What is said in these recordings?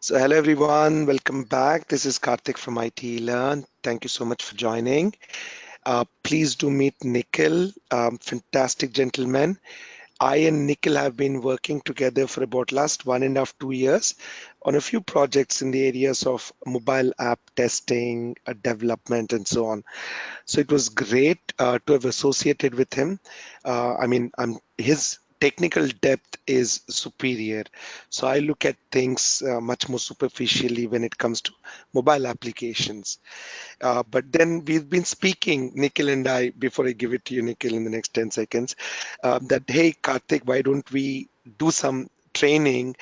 So hello everyone, welcome back. This is Karthik from IT Learn. Thank you so much for joining. Please do meet Nikhil, fantastic gentleman. I and Nikhil have been working together for about last 1.5, 2 years on a few projects in the areas of mobile app testing, development, and so on. So it was great to have associated with him. His technical depth is superior. So I look at things much more superficially when it comes to mobile applications. But then we've been speaking, Nikhil and I, before I give it to you, Nikhil, in the next 10 seconds, that, hey, Karthik, why don't we do some training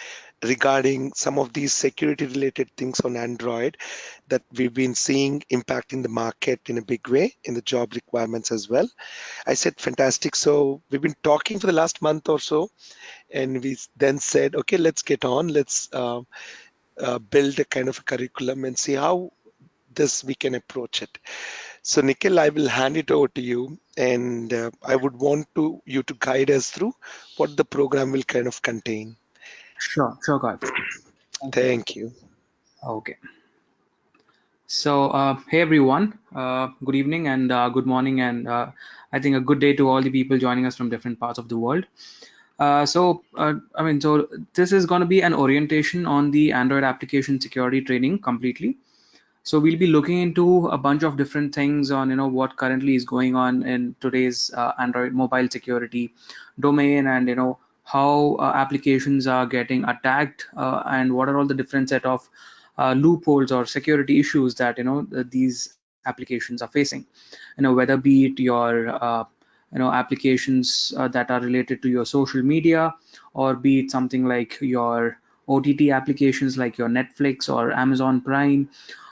regarding some of these security related things on Android that we've been seeing impacting the market in a big way in the job requirements as well. I said, fantastic. So we've been talking for the last month or so, and we then said, okay, let's get on. Let's build a kind of a curriculum and see how this we can approach it. So Nikhil, I will hand it over to you, and I would want you to guide us through what the program will kind of contain. Sure, Karthik. Thank you. Thank you. Okay. So, hey everyone, good evening and good morning, and I think a good day to all the people joining us from different parts of the world. So this is going to be an orientation on the Android application security training completely. So we'll be looking into a bunch of different things on, what currently is going on in today's Android mobile security domain, and how applications are getting attacked, and what are all the different set of loopholes or security issues that these applications are facing. Whether be it your applications that are related to your social media, or be it something like your OTT applications like your Netflix or Amazon Prime,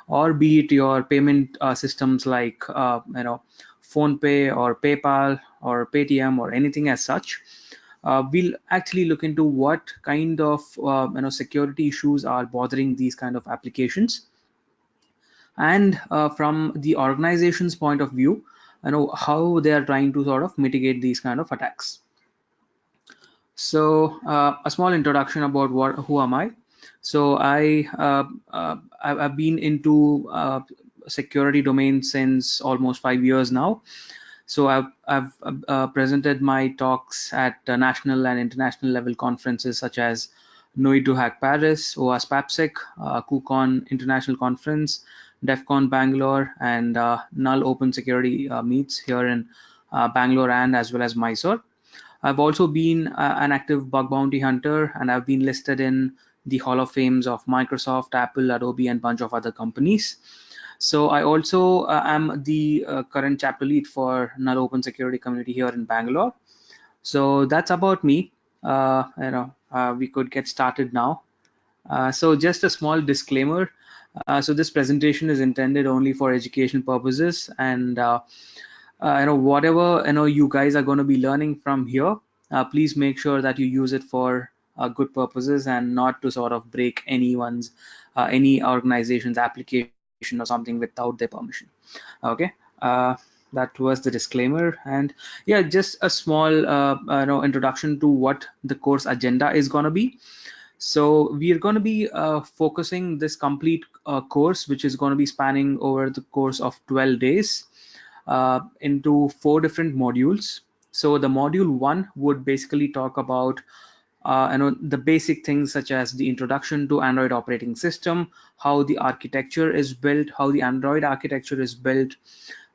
or be it your payment systems like PhonePe or PayPal or Paytm or anything as such. We'll actually look into what kind of security issues are bothering these kind of applications, and from the organization's point of view, how they are trying to sort of mitigate these kind of attacks. So a small introduction about who am I. So I've been into security domain since almost 5 years now. So I've presented my talks at national and international level conferences such as Noi to Hack Paris, OWASP AppSec, KubeCon International Conference, DEF CON Bangalore, and Null Open Security meets here in Bangalore and as well as Mysore. I've also been an active bug bounty hunter, and I've been listed in the Hall of Fames of Microsoft, Apple, Adobe, and a bunch of other companies. So I also am the current chapter lead for Null Open Security Community here in Bangalore. So that's about me. We could get started now. So just a small disclaimer. So this presentation is intended only for education purposes, and whatever you guys are going to be learning from here, please make sure that you use it for good purposes and not to sort of break any organization's application or something without their permission. Okay. That was the disclaimer, and yeah, just a small introduction to what the course agenda is going to be. So we are going to be focusing this complete course, which is going to be spanning over the course of 12 days, into 4 different modules. So the module 1 would basically talk about the basic things such as the introduction to Android operating system, how the architecture is built, how the Android architecture is built,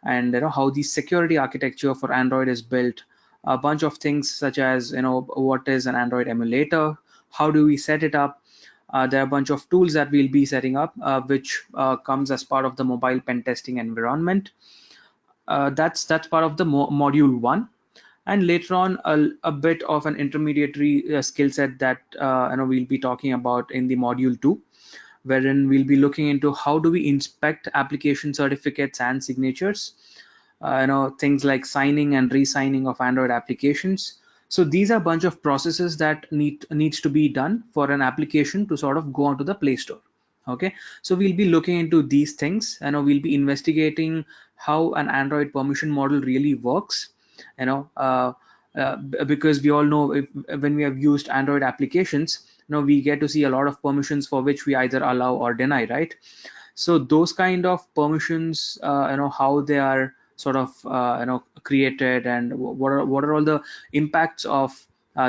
and how the security architecture for Android is built. A bunch of things such as what is an Android emulator, how do we set it up. There are a bunch of tools that we'll be setting up, which comes as part of the mobile pen testing environment. That's part of the module 1, and later on a bit of an intermediary skill set that we'll be talking about in the module 2, wherein we'll be looking into how do we inspect application certificates and signatures, things like signing and re-signing of Android applications. So these are a bunch of processes that needs to be done for an application to sort of go onto the Play Store. Okay, so we'll be looking into these things, and we'll be investigating how an Android permission model really works. you know uh, because we all know when we have used Android applications, we get to see a lot of permissions for which we either allow or deny, right? So those kind of permissions, how they are sort of created, and what are all the impacts of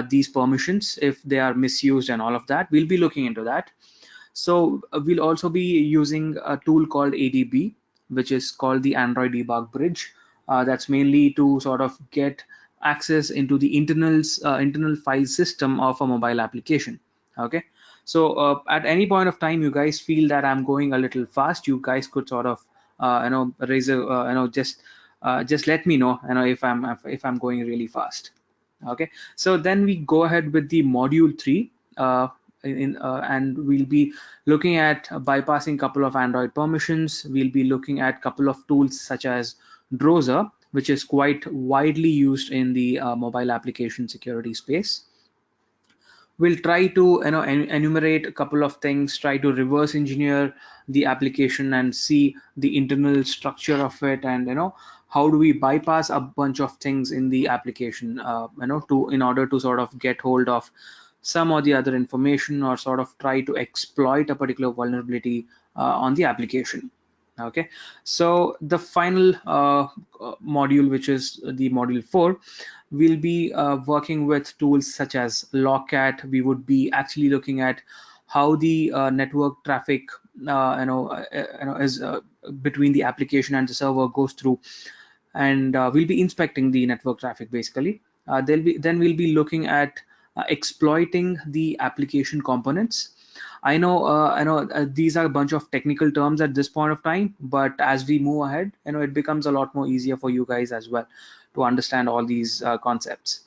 these permissions if they are misused, and all of that, we'll be looking into that. So we'll also be using a tool called ADB, which is called the Android Debug Bridge. That's mainly to sort of get access into the internal file system of a mobile application. Okay. So at any point of time, you guys feel that I'm going a little fast, you guys could sort of raise a just let me know, if I'm going really fast. Okay. So then we go ahead with the module 3. And we'll be looking at bypassing couple of Android permissions. We'll be looking at couple of tools such as Drozer, which is quite widely used in the mobile application security space. We'll try to enumerate a couple of things, try to reverse engineer the application and see the internal structure of it, and how do we bypass a bunch of things in the application, to in order to sort of get hold of some or the other information, or sort of try to exploit a particular vulnerability on the application. Okay. So the final module, which is the module 4, we'll be working with tools such as Logcat. We would be actually looking at how the network traffic is between the application and the server goes through, and we'll be inspecting the network traffic basically. Then we'll be looking at exploiting the application components. I know these are a bunch of technical terms at this point of time, but as we move ahead, it becomes a lot more easier for you guys as well to understand all these concepts.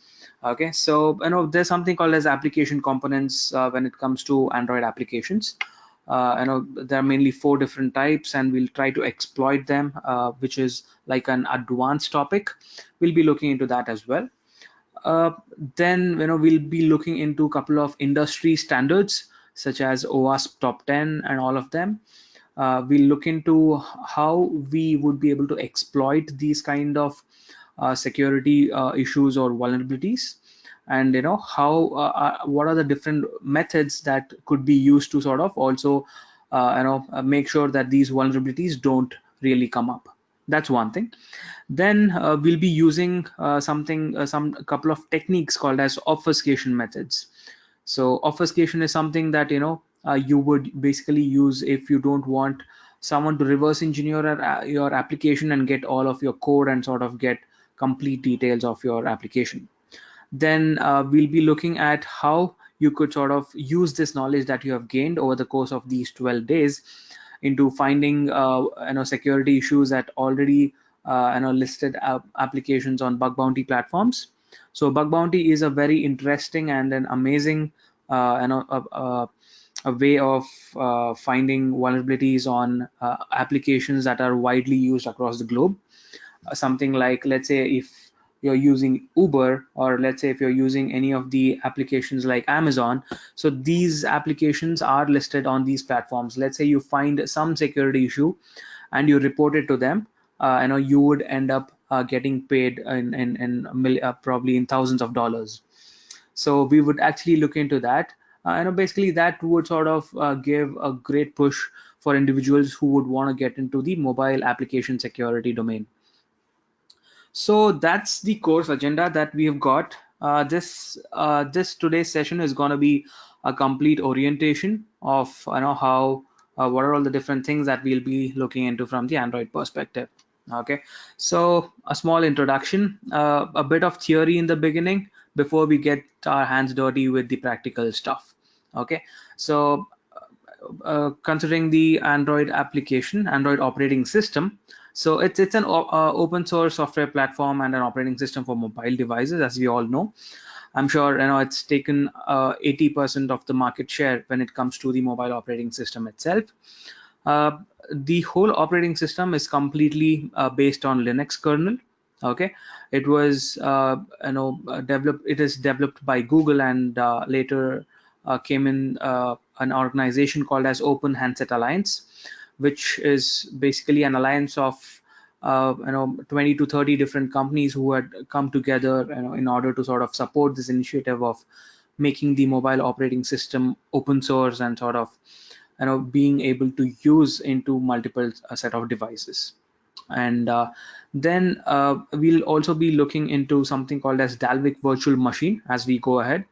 Okay, so there's something called as application components when it comes to Android applications. There are mainly 4 different types, and we'll try to exploit them, which is like an advanced topic. We'll be looking into that as well. Uh, then we'll be looking into a couple of industry standards such as OWASP top 10 and all of them. We'll look into how we would be able to exploit these kind of security issues or vulnerabilities, and how what are the different methods that could be used to sort of also make sure that these vulnerabilities don't really come up. That's one thing. Then we'll be using some couple of techniques called as obfuscation methods. So obfuscation is something that you would basically use if you don't want someone to reverse engineer your application and get all of your code and sort of get complete details of your application. Then we'll be looking at how you could sort of use this knowledge that you have gained over the course of these 12 days into finding security issues that already listed applications on bug bounty platforms. So bug bounty is a very interesting and an amazing a way of finding vulnerabilities on applications that are widely used across the globe. Something like, let's say if you're using Uber, or let's say if you're using any of the applications like Amazon, so these applications are listed on these platforms. Let's say you find some security issue and you report it to them, you would end up getting paid probably in thousands of dollars. So we would actually look into that. Basically that would sort of give a great push for individuals who would want to get into the mobile application security domain. So that's the course agenda that we have got. This today's session is going to be a complete orientation of how what are all the different things that we'll be looking into from the Android perspective. Okay, so a small introduction, a bit of theory in the beginning before we get our hands dirty with the practical stuff. Okay, so considering the Android application, Android operating system. So it's an open source software platform and an operating system for mobile devices, as we all know. I'm sure it's taken 80% of the market share when it comes to the mobile operating system itself. Uh, the whole operating system is completely based on Linux kernel. Okay, it was developed. It is developed by Google, and later came in an organization called as Open Handset Alliance, which is basically an alliance of 20 to 30 different companies who had come together in order to sort of support this initiative of making the mobile operating system open source and sort of being able to use into multiple set of devices. And then we'll also be looking into something called as Dalvik virtual machine as we go ahead.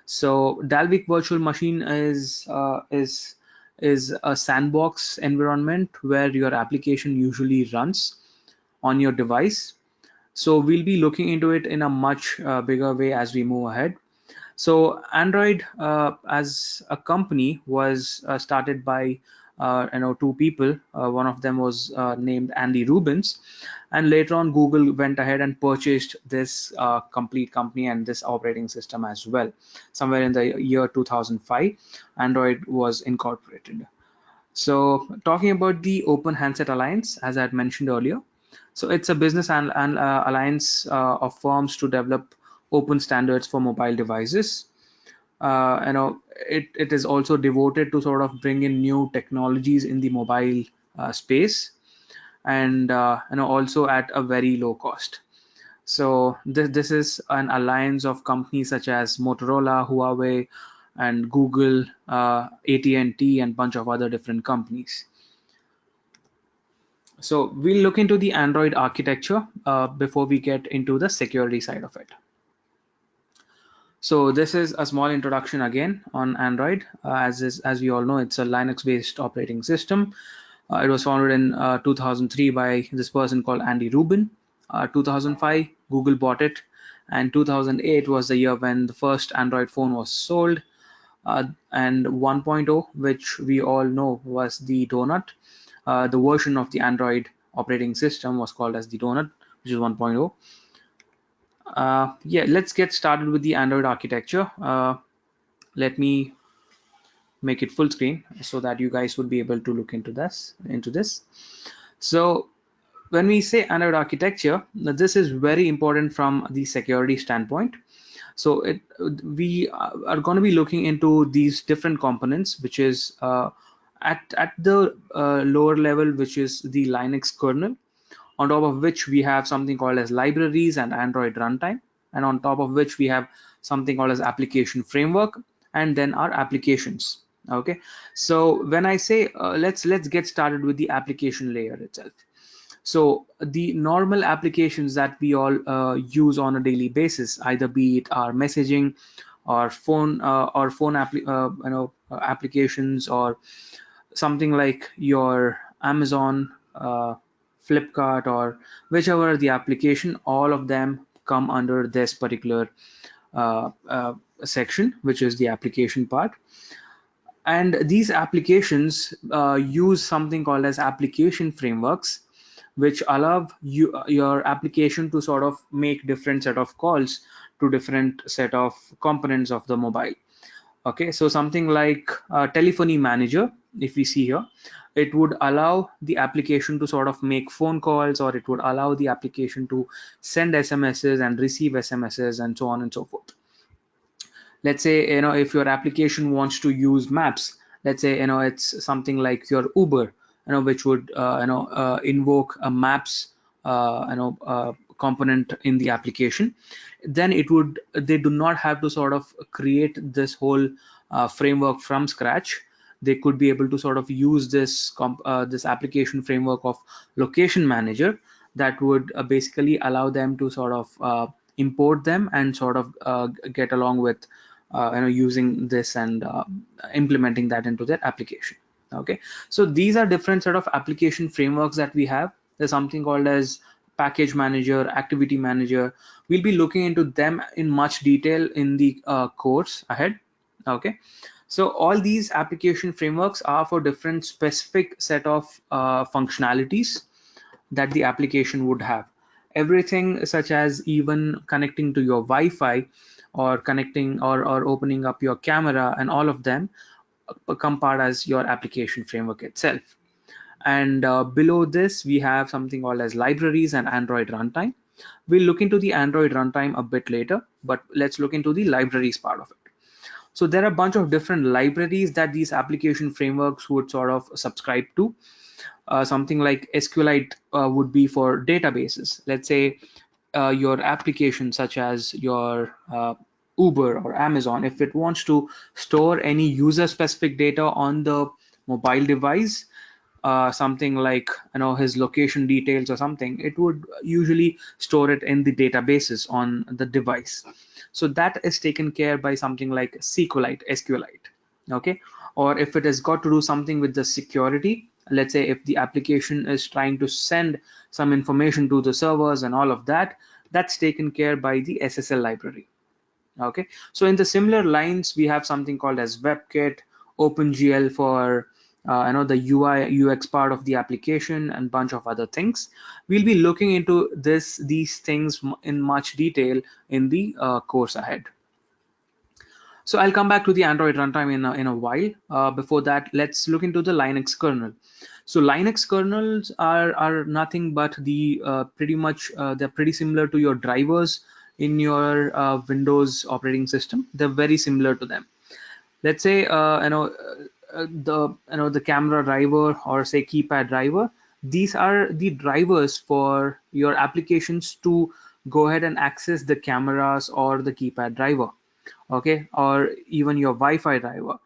So Dalvik virtual machine is a sandbox environment where your application usually runs on your device. So we'll be looking into it in a much bigger way as we move ahead. So Android as a company was started by two people. One of them was named Andy Rubins, and later on Google went ahead and purchased this complete company and this operating system as well. Somewhere in the year 2005, Android was incorporated. So talking about the Open Handset Alliance, as I had mentioned earlier, so it's a business and alliance of firms to develop open standards for mobile devices. It is also devoted to sort of bring in new technologies in the mobile space, and also at a very low cost. So this is an alliance of companies such as Motorola, Huawei, and Google, AT&T, and bunch of other different companies. So we'll look into the Android architecture before we get into the security side of it. So this is a small introduction again on Android. As we all know, it's a Linux-based operating system. It was founded in 2003 by this person called Andy Rubin. 2005, Google bought it, and 2008 was the year when the first Android phone was sold. And 1.0, which we all know was the Donut. The version of the Android operating system was called as the Donut, which is 1.0. Yeah, let's get started with the Android architecture. Let me make it full screen so that you guys would be able to look into this. So when we say Android architecture, this is very important from the security standpoint. So we are going to be looking into these different components, which is at the lower level, which is the Linux kernel, on top of which we have something called as libraries and Android runtime, and on top of which we have something called as application framework, and then our applications. Okay, so when I say let's get started with the application layer itself. So the normal applications that we all use on a daily basis, either be it our messaging or phone applications, or something like your Amazon, Flipkart, or whichever the application, all of them come under this particular section, which is the application part. And these applications use something called as application frameworks, which allow your application to sort of make different set of calls to different set of components of the mobile. Okay, so something like telephony manager, if we see here, it would allow the application to sort of make phone calls, or it would allow the application to send SMSs and receive SMSs and so on and so forth. Let's say if your application wants to use maps, let's say it's something like your Uber, which would invoke a maps component in the application, then they do not have to sort of create this whole framework from scratch. They could be able to sort of use this application framework of location manager that would basically allow them to sort of import them and sort of get along with using this and implementing that into their application. Okay, so these are different sort of application frameworks that we have. There's something called as package manager, activity manager. We'll be looking into them in much detail in the course ahead. Okay, so all these application frameworks are for different specific set of functionalities that the application would have. Everything such as even connecting to your Wi-Fi, or connecting or opening up your camera, and all of them become part as your application framework itself. And below this we have something called as libraries and Android runtime. We'll look into the Android runtime a bit later, but let's look into the libraries part of it. So there are a bunch of different libraries that these application frameworks would sort of subscribe to. Something like SQLite would be for databases. Let's say your application such as your Uber or Amazon, if it wants to store any user specific data on the mobile device, something like his location details or something, it would usually store it in the databases on the device. So that is taken care by something like SQLite. Okay, or if it has got to do something with the security, let's say if the application is trying to send some information to the servers and all of that, that's taken care by the SSL library. Okay, so in the similar lines, we have something called as WebKit, OpenGL for the UI UX part of the application, and bunch of other things. We'll be looking into these things in much detail in the course ahead. So I'll come back to the Android runtime in a while. Before that, let's look into the Linux kernel. So Linux kernels are nothing but the pretty much they're pretty similar to your drivers in your Windows operating system. They're very similar to them. Let's say the camera driver, or say keypad driver. These are the drivers for your applications to go ahead and access the cameras or the keypad driver. Okay, or even your Wi-Fi driver.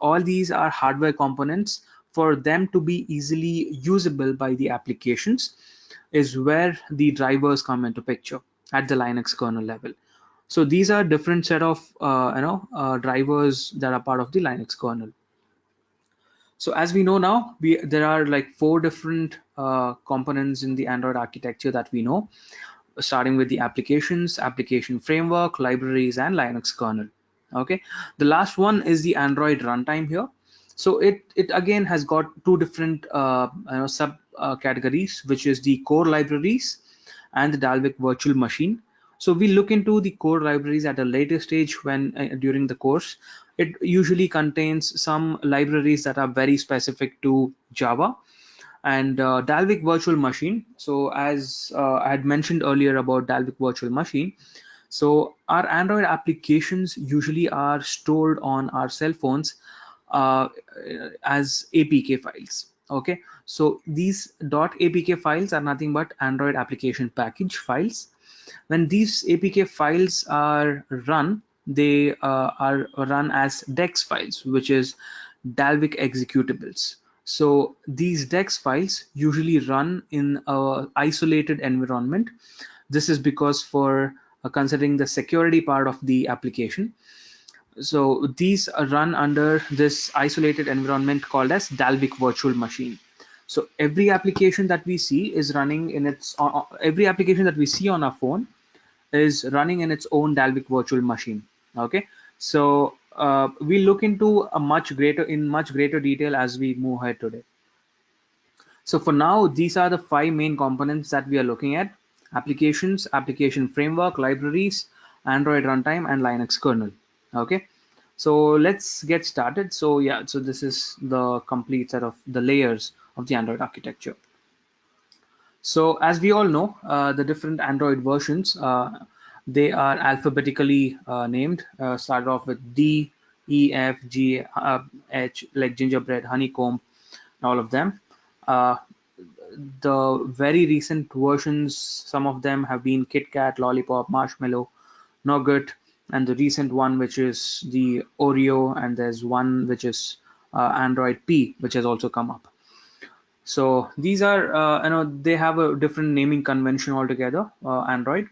All these are hardware components. For them to be easily usable by the applications is where the drivers come into picture at the Linux kernel level. So these are different set of drivers that are part of the Linux kernel. So as we know now, there are like four different components in the Android architecture that we know, starting with the applications, application framework, libraries, and Linux kernel. Okay, the last one is the Android runtime here. So it again has got two different sub categories, which is the core libraries and the Dalvik virtual machine. So we look into the core libraries at a later stage when during the course. It usually contains some libraries that are very specific to Java and Dalvik virtual machine. So as I had mentioned earlier about Dalvik virtual machine, so our Android applications usually are stored on our cell phones uh, as APK files. Okay, so these .apk files are nothing but Android application package files. When these APK files are run, they are run as Dex files, which is Dalvik executables. So these Dex files usually run in a isolated environment. This is because for considering the security part of the application. So these are run under this isolated environment called as Dalvik virtual machine. So every application that we see is running in its every application that we see on our phone is running in its own Dalvik virtual machine. Okay, so we look into a much greater detail as we move ahead today. So for now, these are the five main components that we are looking at: applications, application framework, libraries, Android runtime, and Linux kernel. Okay, so let's get started. So yeah, so this is the complete set of the layers of the Android architecture. So as we all know, the different Android versions, they are alphabetically named, started off with D, E, F, G, H, like gingerbread, honeycomb, all of them. Uh, the very recent versions, some of them have been KitKat, Lollipop, Marshmallow, Nougat, and the recent one, which is the Oreo, and there's one which is Android P, which has also come up. So these are, they have a different naming convention altogether, Android.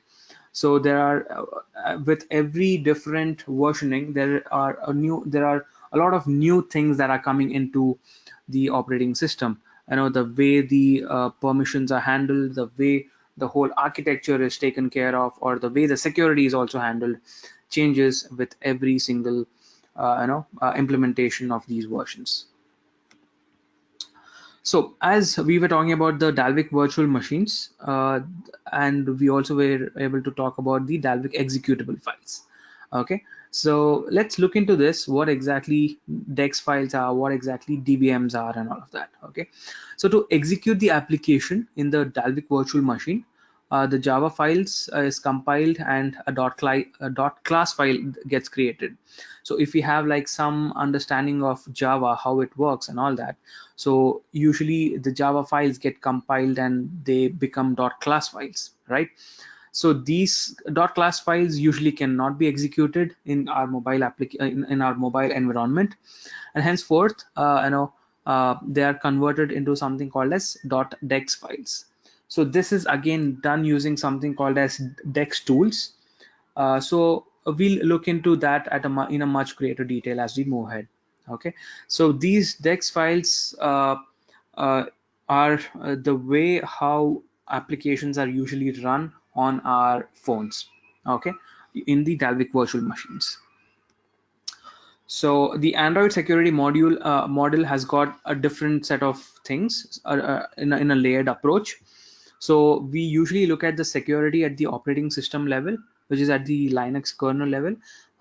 So there are, with every different versioning, there are a lot of new things that are coming into the operating system. The way the permissions are handled, the way the whole architecture is taken care of, or the way the security is also handled, changes with every single, implementation of these versions. So as we were talking about the Dalvik virtual machines, and we also were able to talk about the Dalvik executable files. Okay, so let's look into this, what exactly Dex files are, what exactly DVMs are, and all of that. Okay, so to execute the application in the Dalvik virtual machine, the Java files is compiled and a dot class file gets created. So if we have like some understanding of Java, how it works and all that, so usually the Java files get compiled and they become dot class files, right? So these .class files usually cannot be executed in our mobile in our mobile environment, and henceforth, they are converted into something called as .dex files. So this is again done using something called as Dex tools. So we'll look into that in a much greater detail as we move ahead. Okay, so these Dex files uh, are the way how applications are usually run on our phones. Okay, in the Dalvik virtual machines. So the Android security model has got a different set of things in a layered approach. So we usually look at the security at the operating system level, which is at the Linux kernel level,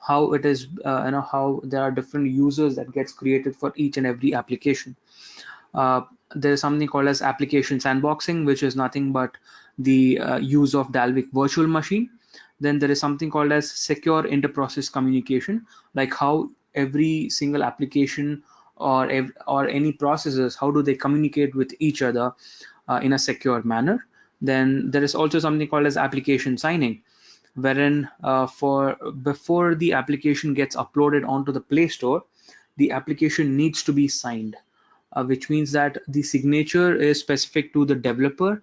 how it is, how there are different users that gets created for each and every application. Uh, there is something called as application sandboxing, which is nothing but the use of Dalvik virtual machine. Then there is something called as secure inter-process communication, like how every single application or any processes, how do they communicate with each other in a secure manner. Then there is also something called as application signing, wherein for before the application gets uploaded onto the Play Store, the application needs to be signed, which means that the signature is specific to the developer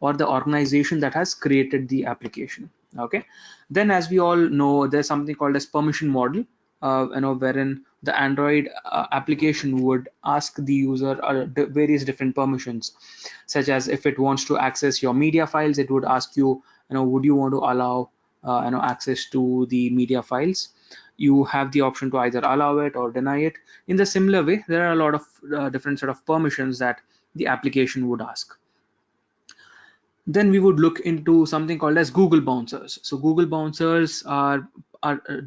or the organization that has created the application. Okay, then as we all know, there's something called as permission model, wherein the Android application would ask the user various different permissions, such as if it wants to access your media files, it would ask you, would you want to allow access to the media files. You have the option to either allow it or deny it. In the similar way, there are a lot of different set of permissions that the application would ask. Then we would look into something called as Google bouncers. So Google bouncers are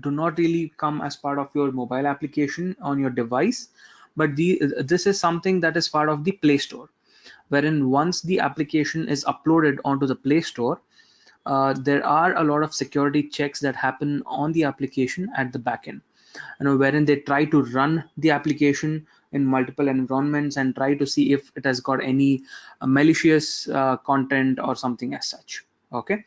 do not really come as part of your mobile application on your device, but this is something that is part of the Play Store, wherein once the application is uploaded onto the Play Store, there are a lot of security checks that happen on the application at the backend, wherein they try to run the application in multiple environments and try to see if it has got any malicious content or something as such. Okay,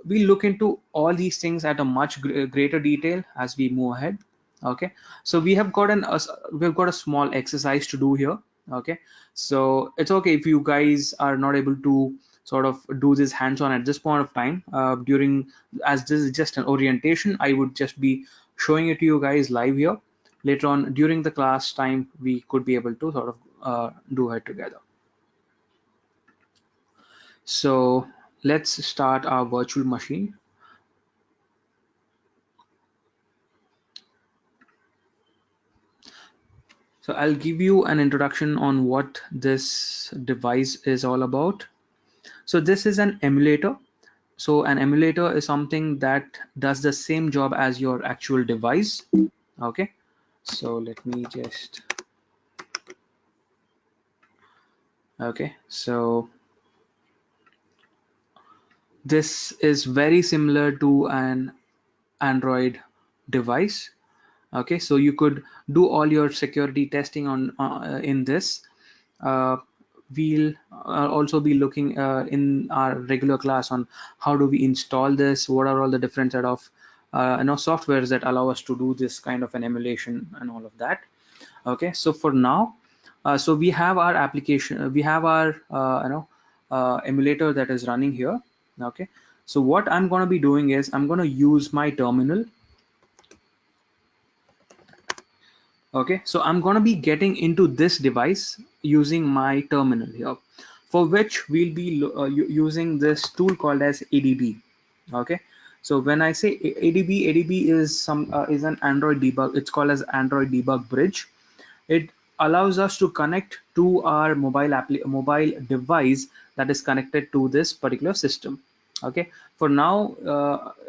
we look into all these things at a much greater detail as we move ahead. Okay, so we've got a small exercise to do here. Okay, so it's okay if you guys are not able to sort of do this hands-on at this point of time. During as this is just an orientation, I would just be showing it to you guys live here. Later on during the class time, we could be able to sort of do it together. So let's start our virtual machine. So I'll give you an introduction on what this device is all about. So this is an emulator. So an emulator is something that does the same job as your actual device. Okay, so let me just, okay, so this is very similar to an Android device. Okay, so you could do all your security testing on in this. uh, we'll also be looking in our regular class on how do we install this, what are all the different set of softwares that allow us to do this kind of an emulation and all of that. Okay, so for now, so we have our application, we have our emulator that is running here. Okay, so what I'm going to be doing is I'm going to use my terminal. Okay, so I'm going to be getting into this device using my terminal here, for which we'll be using this tool called as ADB. Okay, so when I say ADB is an Android debug. It's called as Android debug bridge. It allows us to connect to our mobile device that is connected to this particular system. Okay, for now,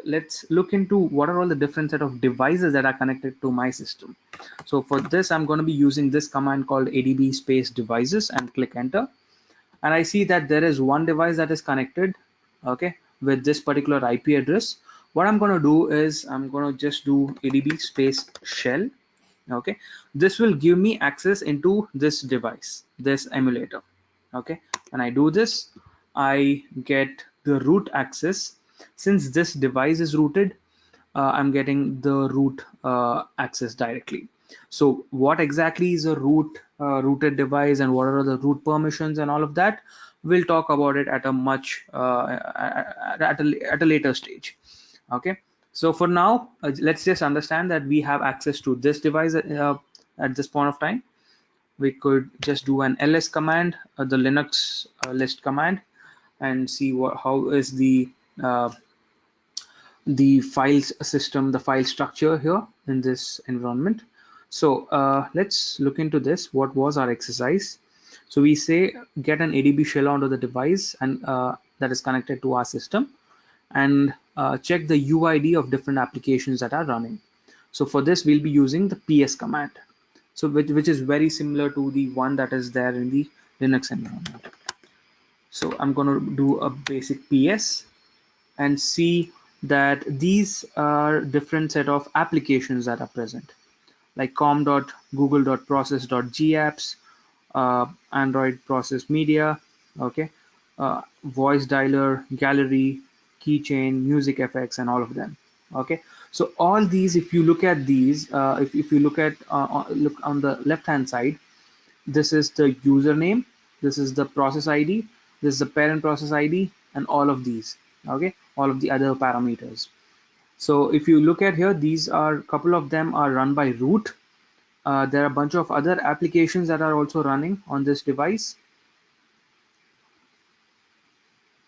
let's look into what are all the different set of devices that are connected to my system. So for this, I'm going to be using this command called ADB space devices and click enter. And I see that there is one device that is connected, okay, with this particular IP address. What I'm going to do is I'm going to just do ADB space shell. Okay, this will give me access into this device, this emulator. Okay, when I do this, I get the root access, Since this device is rooted, I'm getting the root access directly. So what exactly is a rooted device, and what are the root permissions and all of that? We'll talk about it at a much at a later stage. Okay. So for now, let's just understand that we have access to this device at this point of time. We could just do an ls command, the Linux list command, and see how is uh, the files system, the file structure here in this environment. So let's look into this. What was our exercise? So we say get an ADB shell onto the device and that is connected to our system, and check the UID of different applications that are running. So for this, we'll be using the PS command. So which is very similar to the one that is there in the Linux environment. So I'm going to do a basic PS and see that these are different set of applications that are present, like com.google.process.gapps, Android process media, okay, voice dialer, gallery, keychain, music effects, and all of them. Okay, so all these, if you look at these, if you look at look on the left hand side, this is the username, this is the process ID, this is the parent process ID, and all of these. Okay, all of the other parameters. So if you look at here, these are a couple of them are run by root. There are a bunch of other applications that are also running on this device.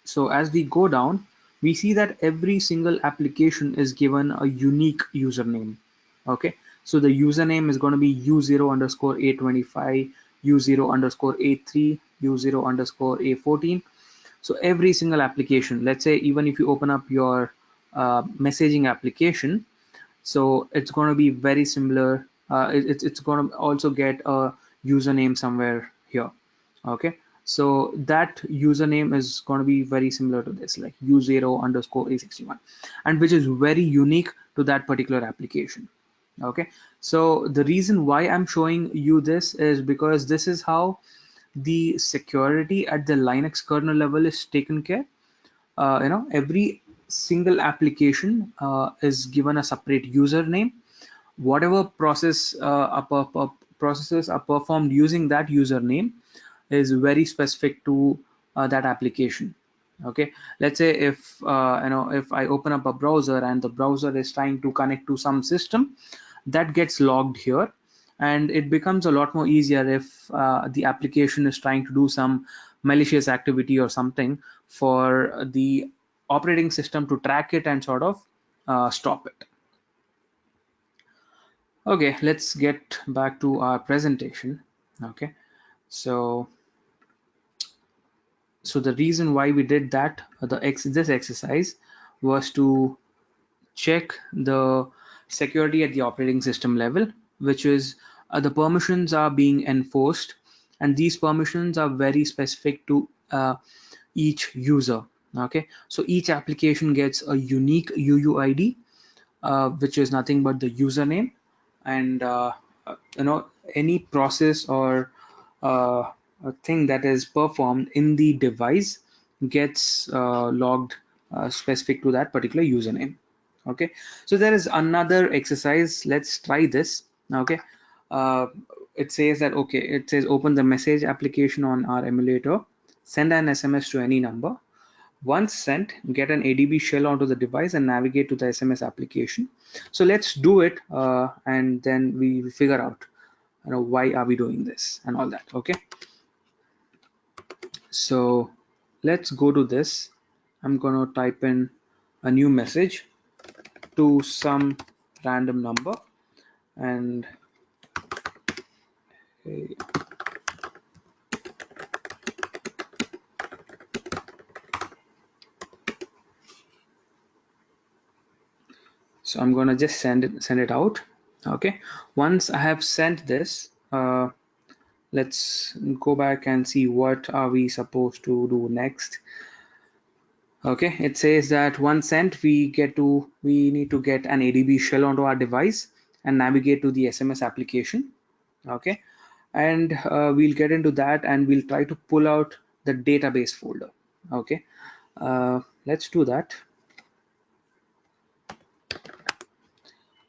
So as we go down, we see that every single application is given a unique username. Okay, so the username is going to be u0 underscore a25, u0 underscore a3, u0 underscore a14. So every single application, let's say even if you open up your messaging application, so it's going to be very similar. It's going to also get a username somewhere here. Okay, so that username is going to be very similar to this, like u0 underscore a61, and which is very unique to that particular application. Okay, so the reason why I'm showing you this is because this is how the security at the Linux kernel level is taken care. Every single application is given a separate username. Whatever processes are performed using that username is very specific to that application. Okay, let's say if I open up a browser and the browser is trying to connect to some system, that gets logged here, and it becomes a lot more easier if the application is trying to do some malicious activity or something for the operating system to track it and sort of stop it. Okay, let's get back to our presentation. Okay, so the reason why we did that, this exercise, was to check the security at the operating system level, which is the permissions are being enforced, and these permissions are very specific to each user. Okay, so each application gets a unique UUID, which is nothing but the username, and any process or a thing that is performed in the device gets logged specific to that particular username. Okay, so there is another exercise. Let's try this. Okay, uh, it says that, okay, it says open the message application on our emulator, send an SMS to any number. Once sent, get an ADB shell onto the device and navigate to the SMS application. So let's do it, and then we figure out, why are we doing this and all that. Okay, so let's go to this. I'm gonna type in a new message to some random number, and so I'm gonna just send it out. Okay, once I have sent this, let's go back and see what are we supposed to do next. Okay, it says that once sent, we need to get an ADB shell onto our device and navigate to the SMS application. Okay, and we'll get into that and we'll try to pull out the database folder. Okay, let's do that.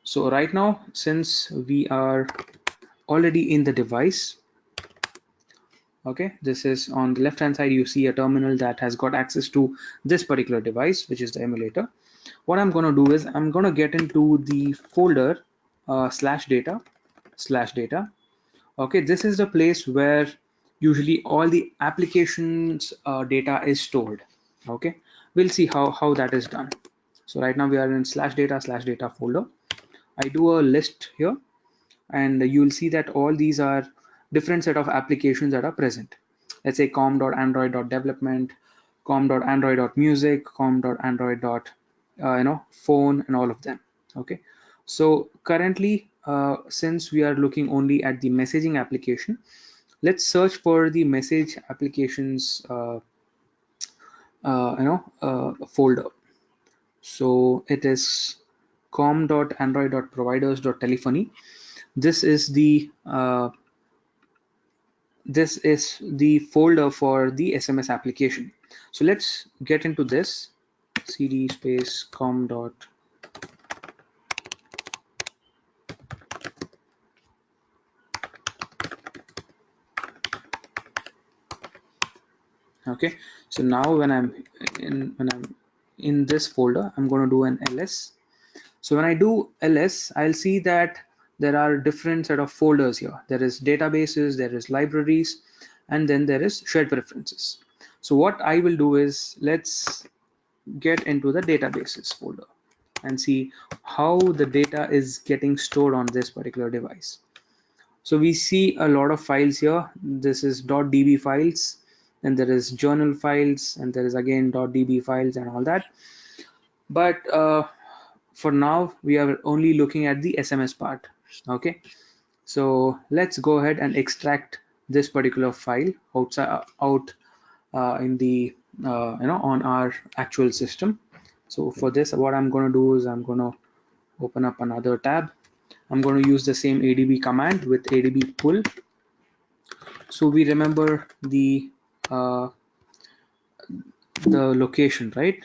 So right now, since we are already in the device, okay, this is on the left hand side, you see a terminal that has got access to this particular device, which is the emulator. What I'm going to do is I'm going to get into the folder /data. Okay, this is the place where usually all the applications data is stored. Okay, we'll see how that is done. So right now we are in /data folder. I do a list here, and you'll see that all these are different set of applications that are present. Let's say com.android.development, com.android.music, com.android.phone, and all of them. Okay, so currently since we are looking only at the messaging application, let's search for the message applications folder. So it is com.android.providers.telephony. This is the folder for the SMS application. So let's get into this. Cd space com dot. Okay, so now when I'm in this folder, I'm going to do an ls. So when I do ls, I'll see that there are different set of folders here. There is databases, there is libraries, and then there is shared preferences. So what I will do is, let's get into the databases folder and see how the data is getting stored on this particular device. So we see a lot of files here. This is .db files, and there is journal files, and there is again .db files and all that. But for now, we are only looking at the SMS part. Okay, so let's go ahead and extract this particular file out in the on our actual system. So for this, what I'm going to do is I'm going to open up another tab. I'm going to use the same adb command with adb pull. So we remember the location, right?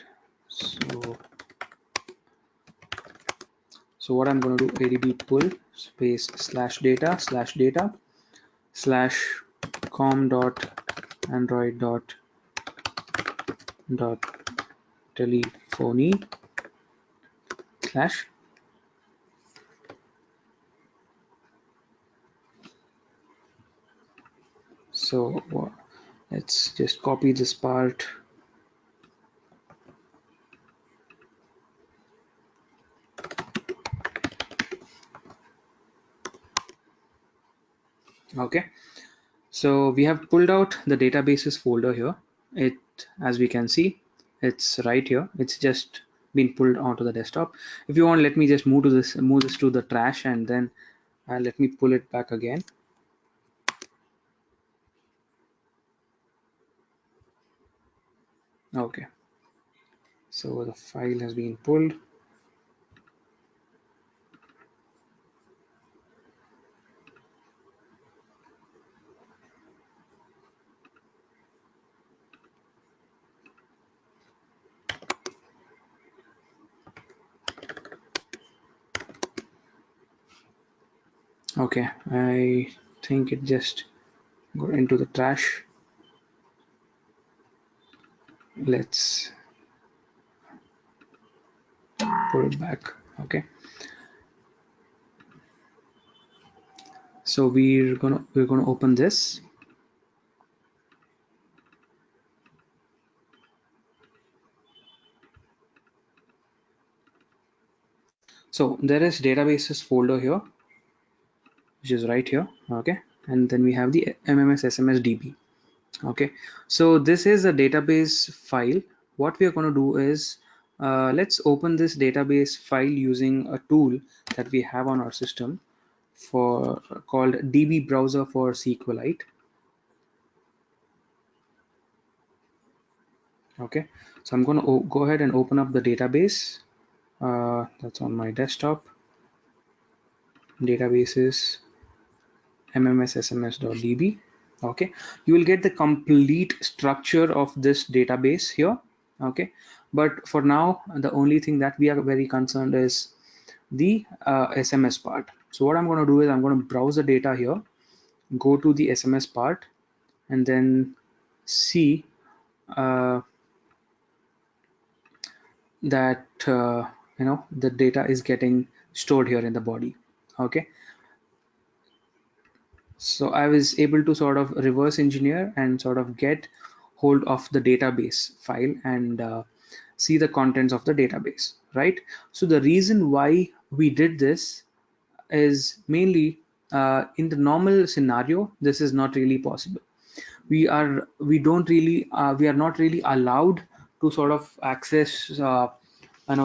So what I'm going to do, adb pull space /data / com dot android dot telephony / so let's just copy this part. Okay, so we have pulled out the databases folder here. It, as we can see, it's right here. It's just been pulled onto the desktop. If you want, let me just move this to the trash, and then let me pull it back again. Okay, so the file has been pulled. Okay, I think it just got into the trash. Let's pull it back. Okay, so we're gonna open this. So there is databases folder here, which is right here. Okay, and then we have the MMS SMS DB. Okay, so this is a database file. What we are going to do is let's open this database file using a tool that we have on our system for called DB browser for SQLite. Okay, so I'm going to go ahead and open up the database that's on my desktop. Databases mmsSMS.db. Okay, you will get the complete structure of this database here. Okay, but for now, the only thing that we are very concerned is the SMS part. So what I'm going to do is I'm going to browse the data here, go to the SMS part, and then see that the data is getting stored here in the body. Okay, so I was able to sort of reverse engineer and sort of get hold of the database file and see the contents of the database, right? So the reason why we did this is mainly in the normal scenario, this is not really possible. We are not really allowed to sort of access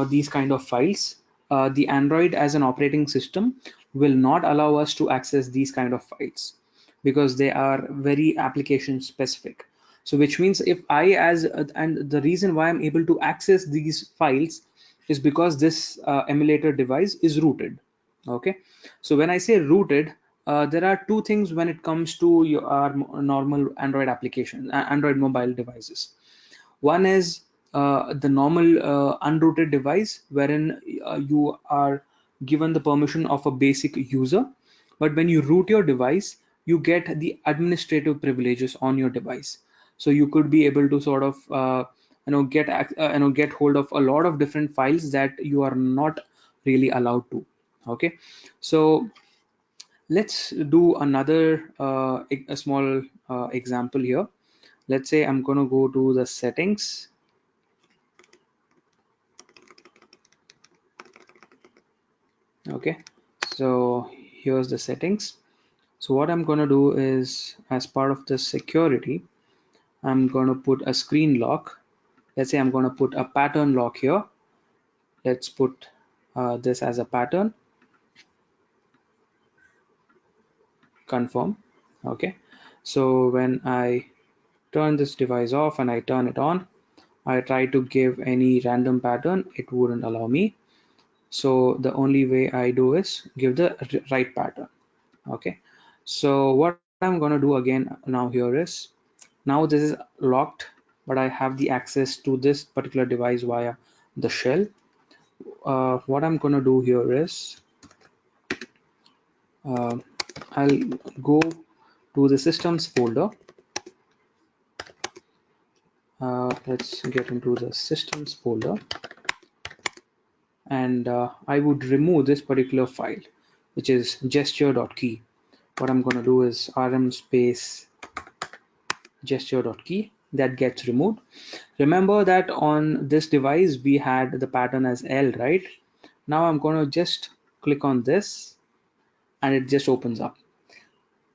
these kind of files. The Android as an operating system will not allow us to access these kind of files because they are very application specific. So which means if I as and the reason why I'm able to access these files is because this emulator device is rooted. Okay, so when I say rooted, there are two things when it comes to our normal Android application, Android mobile devices. One is the normal unrooted device, wherein you are given the permission of a basic user, but when you root your device, you get the administrative privileges on your device. So you could be able to sort of get hold of a lot of different files that you are not really allowed to. Okay, so let's do another a small example here. Let's say I'm going to go to the settings. Okay, so here's the settings. So what I'm going to do is, as part of the security, I'm going to put a screen lock. Let's say I'm going to put a pattern lock here. Let's put this as a pattern. Confirm. Okay, so when I turn this device off and I turn it on, I try to give any random pattern, it wouldn't allow me. So the only way I do is give the right pattern. Okay, so what I'm going to do again now here is, now this is locked, but I have the access to this particular device via the shell. What I'm going to do here is uh, I'll go to the systems folder. Let's get into the systems folder, and I would remove this particular file, which is gesture.key. What I'm going to do is rm space gesture.key, that gets removed. Remember that on this device we had the pattern as L, right? Now I'm going to just click on this and it just opens up.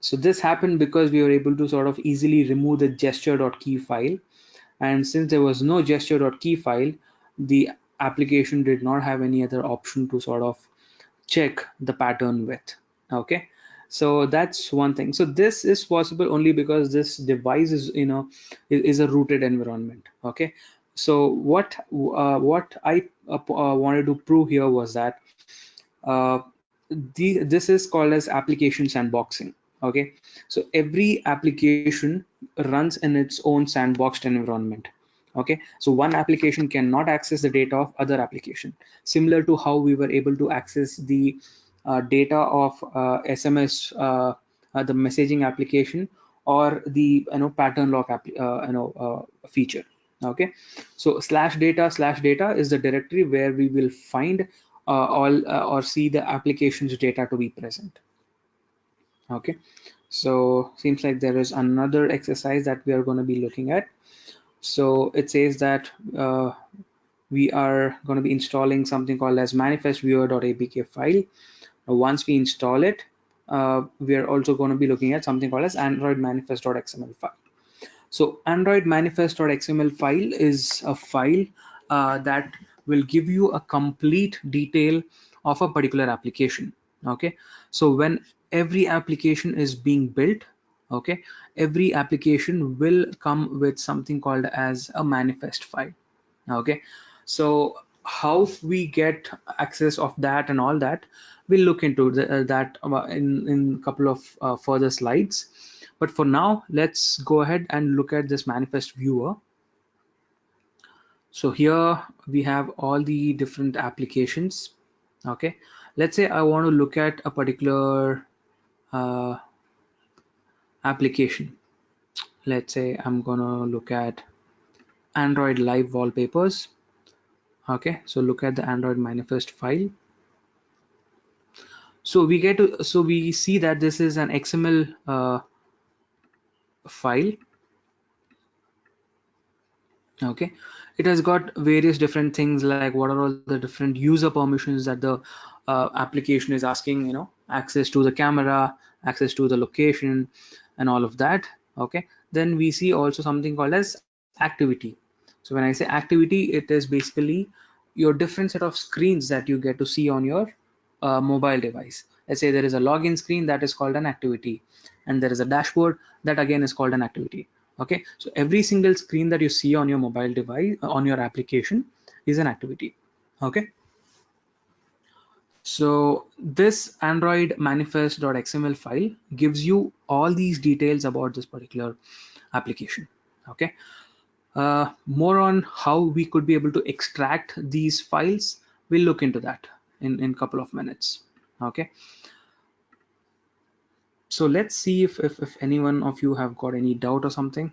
So this happened because we were able to sort of easily remove the gesture.key file, and since there was no gesture.key file, the application did not have any other option to sort of check the pattern with. Okay, so that's one thing. So this is possible only because this device is is a rooted environment. Okay, so what I wanted to prove here was that uh, this is called as application sandboxing. Okay, so every application runs in its own sandboxed environment. Okay, so one application cannot access the data of other application, similar to how we were able to access the data of SMS, the messaging application, or the pattern lock feature. Okay, so /data/data is the directory where we will find all or see the application's data to be present. Okay, so seems like there is another exercise that we are going to be looking at. So it says that we are going to be installing something called as manifest_viewer.apk file. Once we install it, we are also going to be looking at something called as android manifest.xml file. So Android manifest.xml file is a file that will give you a complete detail of a particular application. Okay, so when every application is being built, okay, every application will come with something called as a manifest file. Okay, so how we get access of that and all that, we'll look into that in a couple of further slides. But for now, let's go ahead and look at this manifest viewer. So here we have all the different applications. Okay, let's say I want to look at a particular application. Let's say I'm gonna look at Android live wallpapers. Okay, so look at the Android manifest file. So we see that this is an XML file. Okay, it has got various different things like what are all the different user permissions that the application is asking, access to the camera, access to the location, and all of that. Okay, then we see also something called as activity. So when I say activity, it is basically your different set of screens that you get to see on your mobile device. Let's say there is a login screen that is called an activity, and there is a dashboard that again is called an activity. Okay, so every single screen that you see on your mobile device, on your application, is an activity. Okay, so this Android manifest.xml file gives you all these details about this particular application. Okay, more on how we could be able to extract these files, we'll look into that in a couple of minutes. Okay, so let's see if any one of you have got any doubt or something.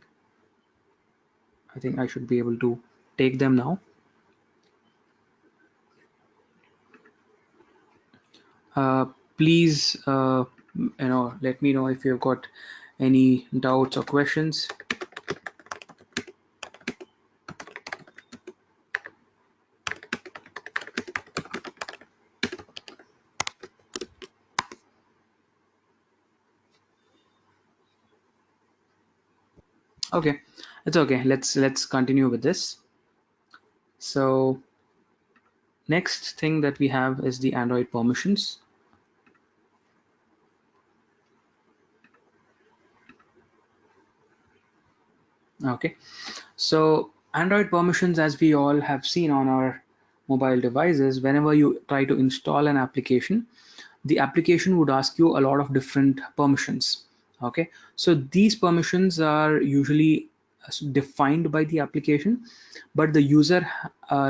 I think I should be able to take them now. Uh, please, let me know if you've got any doubts or questions. Okay, it's okay. Let's continue with this. So next thing that we have is the Android permissions. Okay, so Android permissions, as we all have seen on our mobile devices, whenever you try to install an application, the application would ask you a lot of different permissions. Okay, so these permissions are usually defined by the application, but the user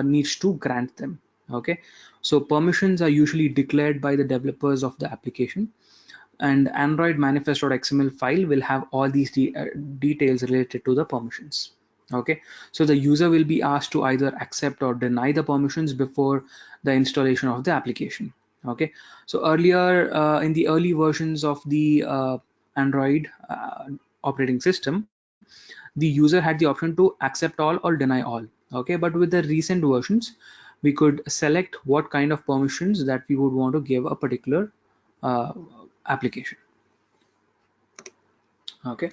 needs to grant them. Okay, so permissions are usually declared by the developers of the application, and Android manifest.xml file will have all these details related to the permissions. Okay, so the user will be asked to either accept or deny the permissions before the installation of the application. Okay, so earlier in the early versions of the Android operating system, the user had the option to accept all or deny all. Okay, but with the recent versions, we could select what kind of permissions that we would want to give a particular uh, application. Okay,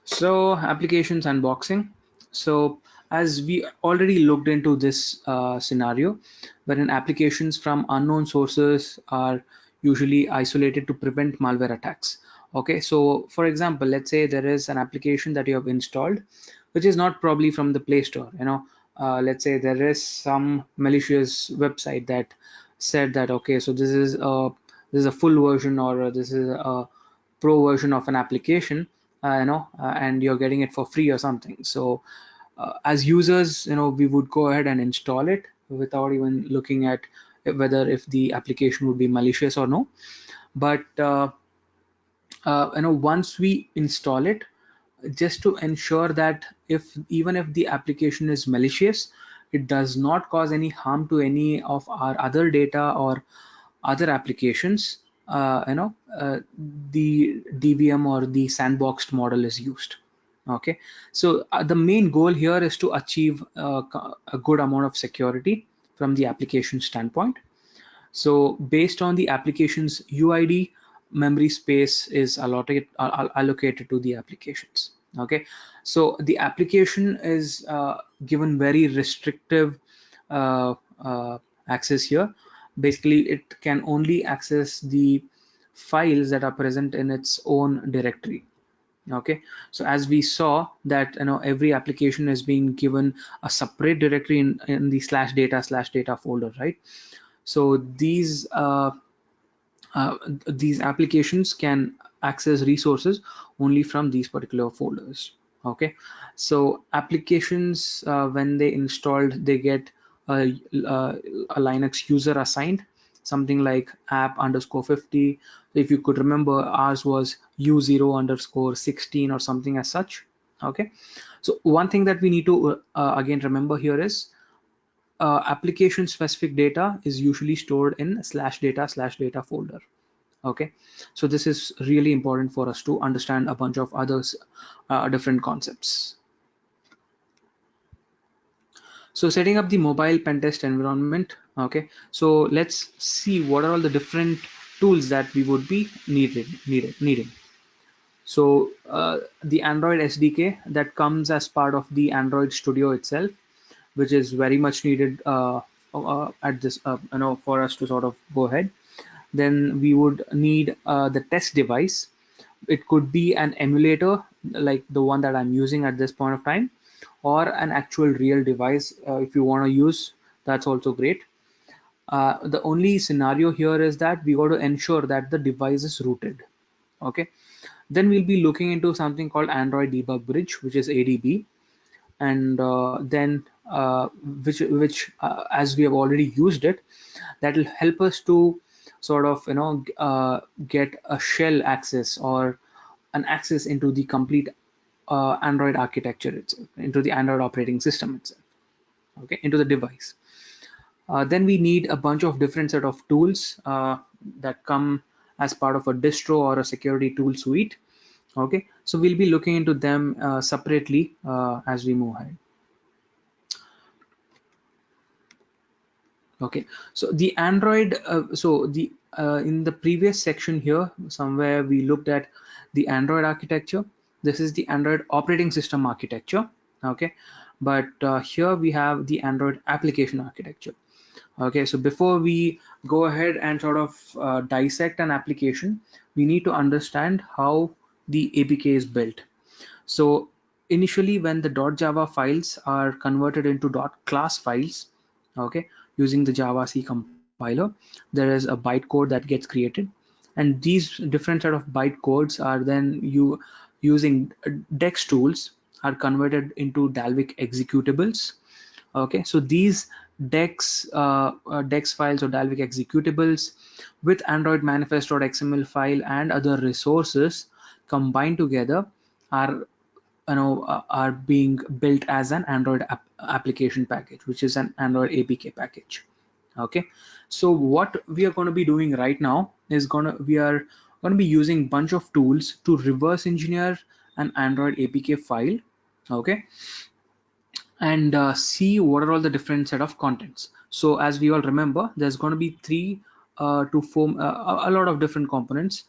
so applications unboxing. So as we already looked into this scenario, wherein applications from unknown sources are usually isolated to prevent malware attacks. Okay, so for example, let's say there is an application that you have installed which is not probably from the Play Store. Let's say there is some malicious website that said that, okay, so this is a full version, or this is a pro version of an application, and you're getting it for free or something. So as users, we would go ahead and install it without even looking at whether if the application would be malicious or no. But once we install it, just to ensure that even if the application is malicious, it does not cause any harm to any of our other data or other applications, the DVM or the sandboxed model is used. Okay, so the main goal here is to achieve a good amount of security from the application standpoint. So based on the application's UID, memory space is allocated to the applications. Okay, so the application is given very restrictive uh, access here. Basically, it can only access the files that are present in its own directory. Okay, so as we saw that every application is being given a separate directory in the /data/data folder, right? So these applications can access resources only from these particular folders. Okay, so applications, when they installed, they get a Linux user assigned, something like app_50. If you could remember, ours was U0_16 or something as such. Okay, so one thing that we need to again remember here is application specific data is usually stored in /data/data folder. Okay, so this is really important for us to understand a bunch of others different concepts. So setting up the mobile Pentest environment. Okay, so let's see what are all the different tools that we would be needing. So the Android SDK that comes as part of the Android Studio itself, which is very much needed at this, for us to sort of go ahead. Then we would need the test device. It could be an emulator like the one that I'm using at this point of time, or an actual real device if you want to use. That's also great. The only scenario here is that we got to ensure that the device is rooted. Okay. Then we'll be looking into something called Android Debug Bridge, which is ADB, and then which as we have already used it, that will help us to sort of get a shell access or an access into the complete Android architecture itself, into the Android operating system itself, okay, into the device. Then we need a bunch of different set of tools that come as part of a distro or a security tool suite. Okay, so we'll be looking into them separately as we move ahead. Okay, so the Android, so the in the previous section here, somewhere we looked at the Android architecture. This is the Android operating system architecture. Okay, but here we have the Android application architecture. Okay, so before we go ahead and sort of dissect an application, we need to understand how the APK is built. So initially when the .java files are converted into .class files, okay, using the Java C compiler, there is a bytecode that gets created, and these different set of bytecodes are then using Dex tools are converted into Dalvik executables. Okay, so these Dex files or Dalvik executables with Android manifest.xml file and other resources combined together are are being built as an Android application package, which is an Android APK package. Okay, so what we are going to be doing right now is we are going to be using bunch of tools to reverse engineer an Android APK file. Okay, and see what are all the different set of contents. So as we all remember, there's going to be three to form a lot of different components,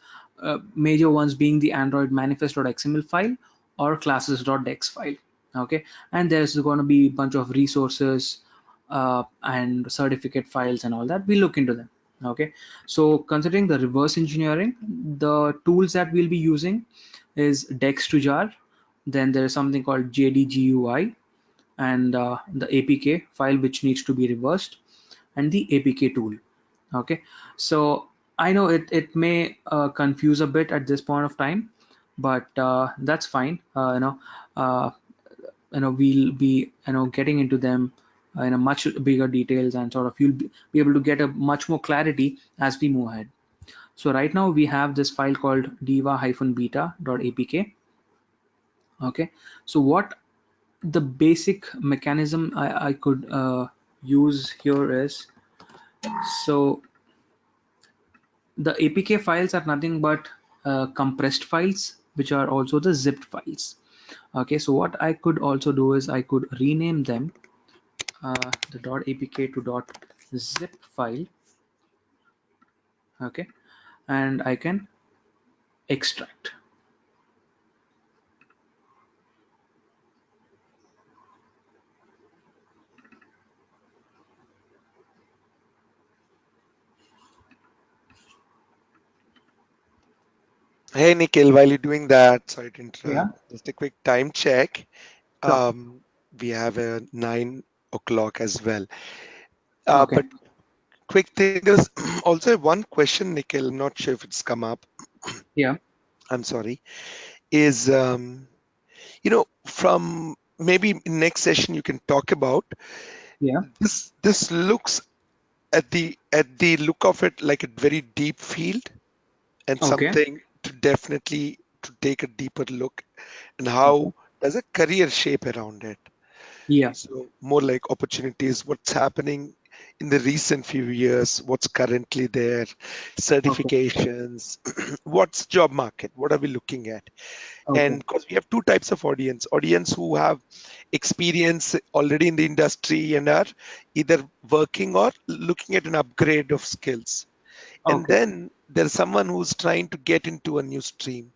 major ones being the Android manifest.xml file or classes.dex file. Okay, and there's going to be a bunch of resources and certificate files and all that. We'll look into them. Okay, so considering the reverse engineering, the tools that we'll be using is dex to jar. Then there is something called jdgui, and the APK file which needs to be reversed, and the APK tool. Okay, so I know it may confuse a bit at this point of time, but that's fine. Uh, we'll be getting into them in a much bigger details, and sort of you'll be able to get a much more clarity as we move ahead. So right now we have this file called diva-beta.apk. Okay, so what the basic mechanism I could use here is, so the APK files are nothing but compressed files, which are also the zipped files. Okay, so what I could also do is I could rename them the .apk to .zip file. Okay, and I can extract. Hey, Nikhil, while you're doing that, sorry to Yeah, interrupt, just a quick time check. sure. We have a 9 o'clock as well. Okay. But quick thing, there's also one question, Nikhil, I'm not sure if it's come up. Yeah, I'm sorry. Is, from maybe next session you can talk about yeah, this looks at the at the look of it like a very deep field and Okay. something to definitely to take a deeper look and Okay. how does a career shape around it. Yeah. So more like opportunities, what's happening in the recent few years, what's currently there, Okay. certifications, what's job market, what are we looking at? Okay. And because we have two types of audience who have experience already in the industry and are either working or looking at an upgrade of skills. And Okay. then there's someone who's trying to get into a new stream.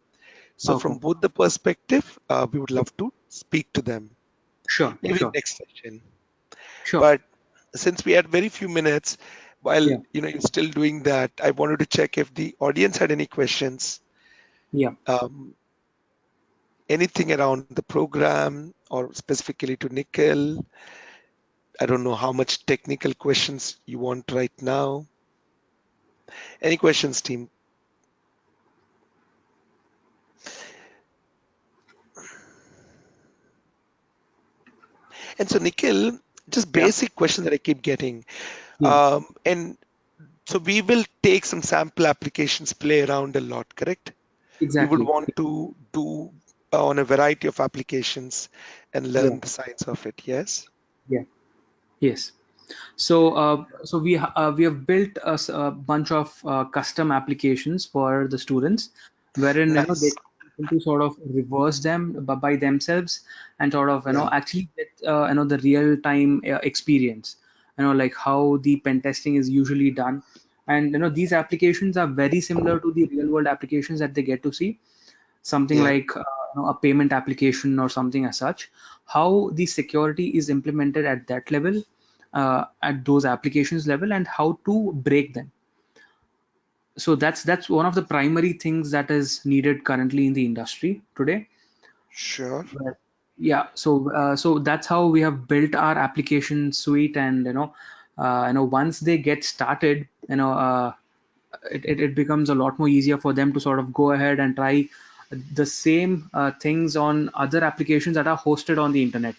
So Okay. from both the perspective, we would love to speak to them Sure. maybe Sure. next session. Sure. But since we had very few minutes, while Yeah. you're still doing that, I wanted to check if the audience had any questions, Yeah. um, anything around the program or specifically to Nikhil. I don't know how much technical questions you want right now. Any questions, team? And so, Nikhil, just Yeah. basic question that I keep getting. Yeah. And so we will take some sample applications, play around a lot, correct? We would Exactly. want to do on a variety of applications and Yeah. learn the science of it. Yes. Yeah. Yes. So we have built a bunch of custom applications for the students, wherein they Nice. can to sort of reverse them by themselves and sort of Yeah. actually get the real time experience, like how the pen testing is usually done, and these applications are very similar to the real world applications that they get to see, something Yeah. like a payment application or something as such. How the security is implemented at that level, at those applications level, and how to break them. So that's one of the primary things that is needed currently in the industry today. Sure. But yeah, so that's how we have built our application suite, and once they get started, it becomes a lot more easier for them to sort of go ahead and try the same things on other applications that are hosted on the internet.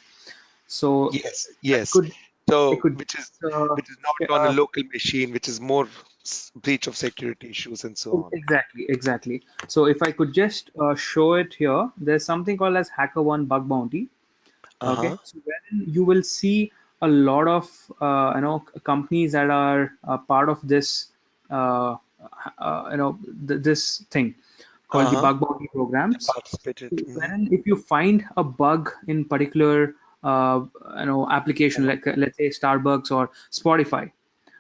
So Yes. I Yes. could I So could which is uh, which is not sh- on a local machine, which is more breach of security issues and so on. exactly. So if I could just show it here, there's something called as HackerOne Bug Bounty. Okay, Uh-huh. so wherein you will see a lot of companies that are part of this this thing called the Uh-huh. bug bounty They programs. participated. So wherein if you find a bug in particular application, like let's say Starbucks or Spotify,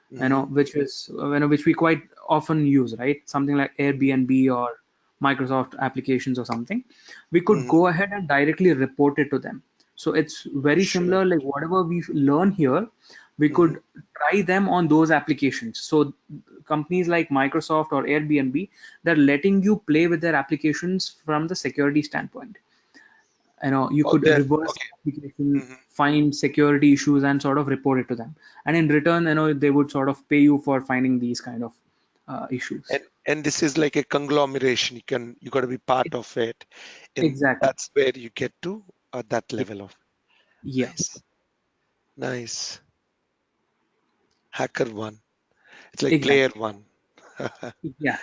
Mm-hmm. which is which we quite often use, right? Something like Airbnb or Microsoft applications or something. We could Mm-hmm. go ahead and directly report it to them. So it's very Sure. similar, like whatever we learn here, we Mm-hmm. could try them on those applications. So companies like Microsoft or Airbnb, they're letting you play with their applications from the security standpoint. You Oh, could there. reverse Okay. the application, Mm-hmm. find security issues, and sort of report it to them, and in return they would sort of pay you for finding these kind of issues. And this is like a conglomeration. You got to be part It- of it, and exactly. that's where you get to that Yeah. level of Yeah. nice, nice hacker one. It's like player Exactly. one. Yeah.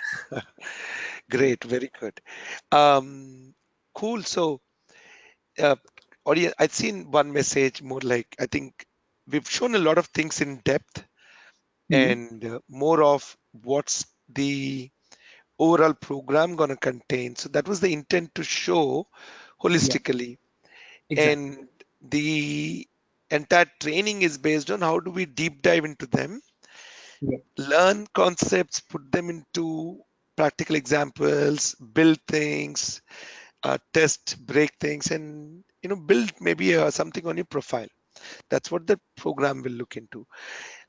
Great, very good. Cool. So, uh, audience, I've seen one message more like I think we've shown a lot of things in depth Mhm. and more of what's the overall program going to contain. So that was the intent to show Yeah. holistically. Exactly. And the entire training is based on how do we deep dive into them, Yeah. learn concepts, put them into practical examples, build things, test, break things, and build maybe something on your profile. That's what the program will look into.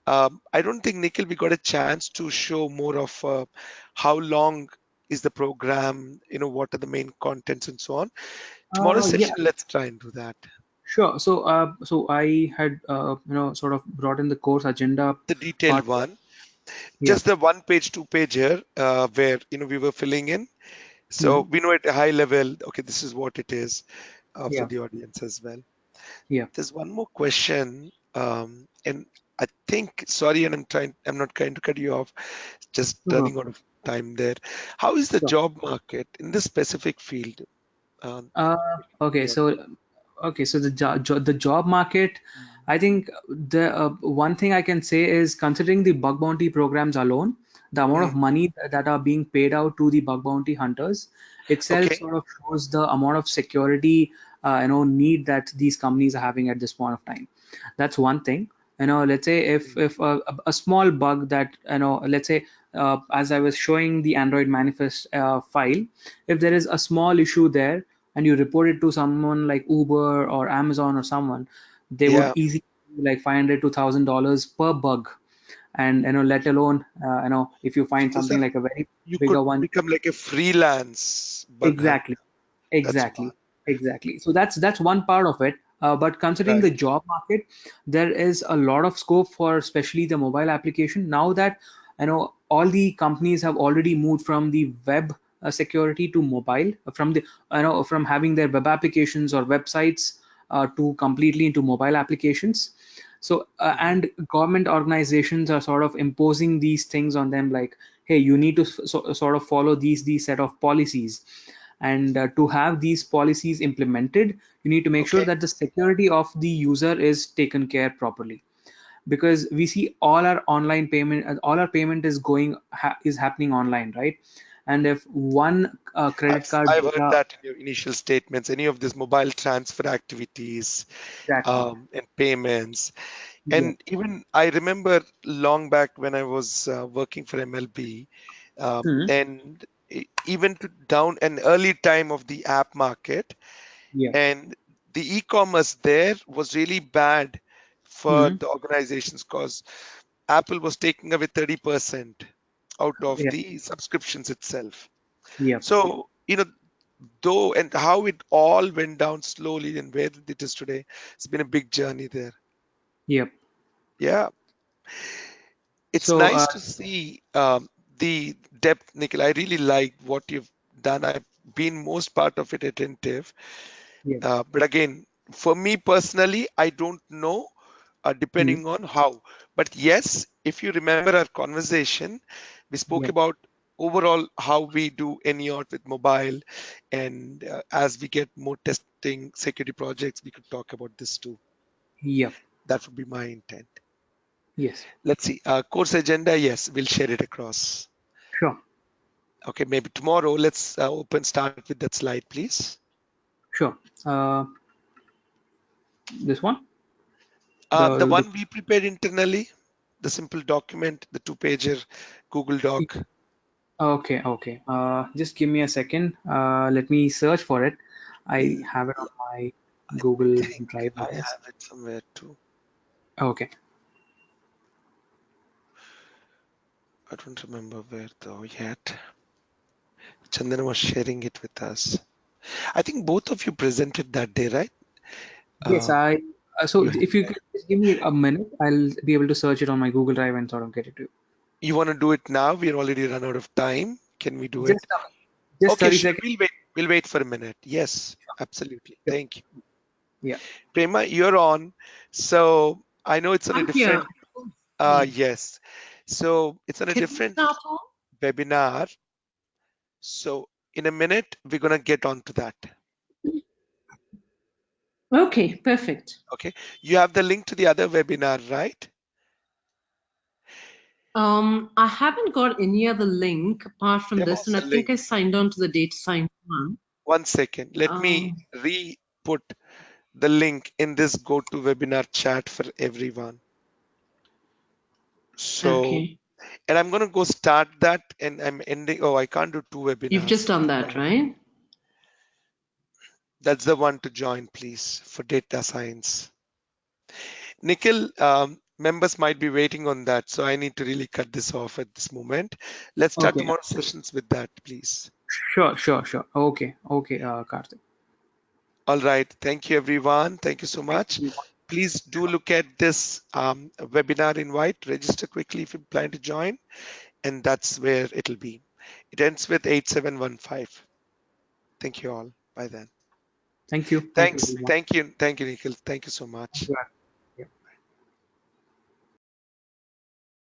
I don't think, Nikhil, we got a chance to show more of how long is the program, what are the main contents and so on. Tomorrow's Yeah. session, let's try and do that. Sure. So I had sort of brought in the course agenda The detailed part here. one, Yeah. just the one page, two page here, where we were filling in. So Mhm. we know at a high level, okay, this is what it is for Yeah. the audience as well. Yeah. There's one more question, and I think, sorry, and I'm not trying to cut you off, just No, running out of time there. How is the no. job market in this specific field? Um, Okay, yeah. so the job market, I think the one thing I can say is considering the bug bounty programs alone, the amount of Mm, money that are being paid out to the bug bounty hunters itself okay. sort of shows the amount of security need that these companies are having at this point of time. That's one thing. Let's say Mm, if a small bug that let's say as I was showing the Android manifest file, if there is a small issue there and you report it to someone like Uber or Amazon or someone, they would yeah. easily like $500 to $1,000 per bug. And let alone if you find Those something are, like a very you bigger could one. become like a freelance bug Exactly. hunter. That's Exactly, smart. exactly. So that's one part of it. But considering the Right. job market, there is a lot of scope for especially the mobile application. Now that all the companies have already moved from the web security to mobile, from the from having their web applications or websites to completely into mobile applications. So Hmm. and government organizations are sort of imposing these things on them, like, hey, you need to sort of follow these set of policies, and to have these policies implemented, you need to make sure Okay. that the security of the user is taken care properly, because we see all our payment is is happening online, right? And if one credit card I've heard data. that in your initial statements. Any of these mobile transfer activities, Exactly. and payments, Yeah. and even I remember long back when I was working for MLB, Hmm. and even to down an early time of the app market, Yeah. and the e-commerce there was really bad for Hmm. the organizations because Apple was taking away 30% out of Yeah. the subscriptions itself. Yeah. So, though, and how it all went down slowly and where it is today, it's been a big journey there. Yeah. Yeah, it's So nice to see the depth, Nikhil. I really like what you've done. I've been most part of it attentive. yeah. But again, for me personally, I don't know, Hmm. depending on how. But yes, if you remember our conversation, we spoke Yeah. about overall how we do any out with mobile, and as we get more testing security projects, we could talk about this too. Yeah. That would be my intent. Yes. Let's see. Course agenda, yes, we'll share it across. Sure. Okay, maybe tomorrow. Let's start with that slide, please. Sure. This one. The The one we prepared internally, the simple document, the two-pager Google Doc. Okay, okay. Just give me a second. Let me search for it. I Mm, have it on yeah, my I Google think Drive, I I guess. have it somewhere too. Okay. I don't remember where though yet. Chandana was sharing it with us. I think both of you presented that day, right? Yes, Um, I. So you if you could just give me a minute, I'll be able to search it on my Google Drive and sort of get it to you. you want to do it now? We're already run out of time. Can we do it? Just just Okay, 30 sure. seconds. We'll wait. We'll wait for a minute. Yes, absolutely. Sure. Thank you. Yeah. Prema, you're on. So I know it's on a I'm here. different, Sorry. yes. So it's on a Can you different start on? webinar. So in a minute, we're going to get on to that. Okay, perfect. Okay. You have the link to the other webinar, right? I haven't got any other link apart from There this, was and I a think link. I signed on to the data science one. 1 second. Let me Um, re-put the link in this GoToWebinar chat for everyone. So, okay. and I'm going to go start that and I'm ending. Oh, I can't do two You've webinars. just done that, right? That's the one to join, please, for data science. Nikhil, members might be waiting on that, so I need to really cut this off at this moment. Let's start Okay. tomorrow's sessions with that, please. Sure, sure, sure. Okay, okay, Karthik. All right. Thank you, everyone. Thank you so much. You Please do look at this webinar invite. Register quickly if you plan to join, and that's where it'll be. It ends with 8715. Thank you all. Bye then. Thank you. Thank you, Thanks. everyone. Thank you. Thank you, Nikhil. Thank you so much. Thank you.